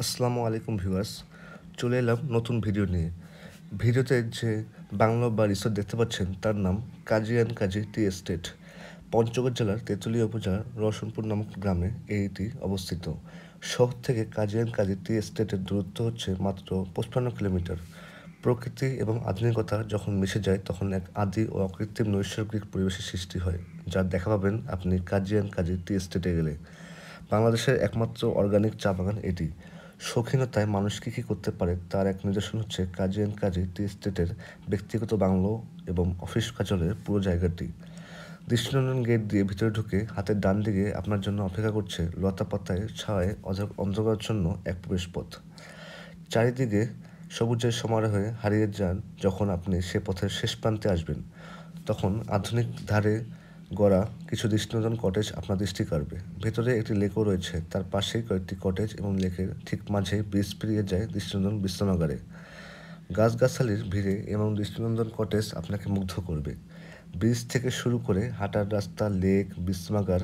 আসসালামু আলাইকুম ভিউয়ার্স। চলে এলাম নতুন ভিডিও নিয়ে। ভিডিওতে যে বাংলো বা রিসোর্ট দেখতে পাচ্ছেন তার নাম Kazi and Kazi Tea Estate. Panchagarh জেলার তেঁতুলিয়া উপজেলার রওশনপুর নামক গ্রামে এটি অবস্থিত। শহর থেকে কাজী অ্যান্ড কাজী টি এস্টেটের দূরত্ব হচ্ছে মাত্র 55 কিলোমিটার। প্রকৃতি এবং আধুনিকতা যখন মিশে যায় তখন এক আদি ও অকৃত্রিম নৈসর্গিক পরিবেশের সৃষ্টি হয়, যা দেখা পাবেন আপনি কাজী অ্যান্ড কাজী টি এস্টেটে গেলে। বাংলাদেশের একমাত্র অর্গানিক চা বাগান এটি। শৌখিনতায় মানুষ কী কী করতে পারে তার এক নিদর্শন হচ্ছে কাজী অ্যান্ড কাজী টি এস্টেটের ব্যক্তিগত বাংলো এবং অফিস কার্যালয়ের পুরো জায়গাটি। দৃষ্টিনন্দন গেট দিয়ে ভিতরে ঢুকে হাতের ডান দিকে আপনার জন্য অপেক্ষা করছে লতা পাতায় ছায়ায় অন্ধকারাচ্ছন্ন এক প্রবেশপথ। চারিদিকে সবুজের সমারোহে হারিয়ে যান যখন আপনি সে পথের শেষ প্রান্তে আসবেন, তখন আধুনিক ধারে গড়া কিছু দৃষ্টিনন্দন কটেজ আপনার দৃষ্টি কাড়বে। ভেতরে একটি লেকও রয়েছে, তার পাশেই কয়েকটি কটেজ এবং লেকের ঠিক মাঝে ব্রিজ পেরিয়ে যায় দৃষ্টিনন্দন বিশ্রামাগারে। গাছগাছালির ভিড়ে এবং দৃষ্টিনন্দন কটেজ আপনাকে মুগ্ধ করবে। ব্রিজ থেকে শুরু করে হাঁটার রাস্তা, লেক, বিশ্রামাগার,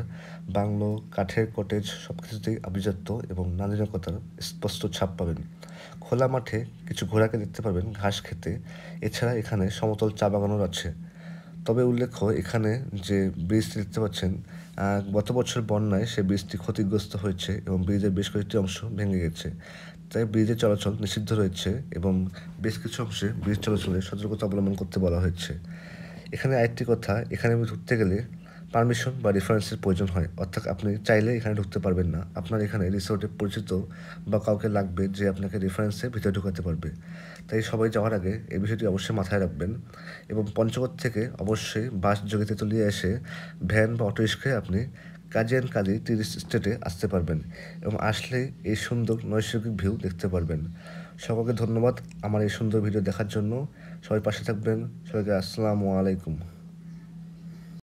বাংলো, কাঠের কটেজ সব কিছুতেই আভিজাত্য এবং নান্দনিকতার স্পষ্ট ছাপ পাবেন। খোলা মাঠে কিছু ঘোড়াকে দেখতে পাবেন ঘাস খেতে। এছাড়া এখানে সমতল চা বাগানও আছে। তবে উল্লেখ্য, এখানে যে ব্রিজটি দেখতে পাচ্ছেন, গত বছর বন্যায় সে ব্রিজটি ক্ষতিগ্রস্ত হয়েছে এবং ব্রিজের বেশ কয়েকটি অংশ ভেঙে গেছে। তাই ব্রিজে চলাচল নিষিদ্ধ রয়েছে এবং বেশ কিছু অংশে ব্রিজ চলাচলে সতর্কতা অবলম্বন করতে বলা হয়েছে। এখানে আরেকটি কথা, এখানে ঢুকতে গেলে পারমিশন বা রেফারেন্সের প্রয়োজন হয়, অর্থাৎ আপনি চাইলে এখানে ঢুকতে পারবেন না। আপনার এখানে রিসোর্টে পরিচিত বা কাউকে লাগবে যে আপনাকে রেফারেন্সে ভিতরে ঢুকাতে পারবে। তাই সবাই যাওয়ার আগে এই বিষয়টি অবশ্যই মাথায় রাখবেন। এবং পঞ্চগড় থেকে অবশ্যই বাস যোগে তেঁতুলিয়া এসে ভ্যান বা অটো রিক্সায় আপনি কাজী অ্যান্ড কাজী টি স্টেটে আসতে পারবেন এবং আসলেই এই সুন্দর নৈসর্গিক ভিউ দেখতে পারবেন। সকলকে ধন্যবাদ আমার এই সুন্দর ভিডিও দেখার জন্য। সবাই পাশে থাকবেন। সবাইকে আসসালামু আলাইকুম।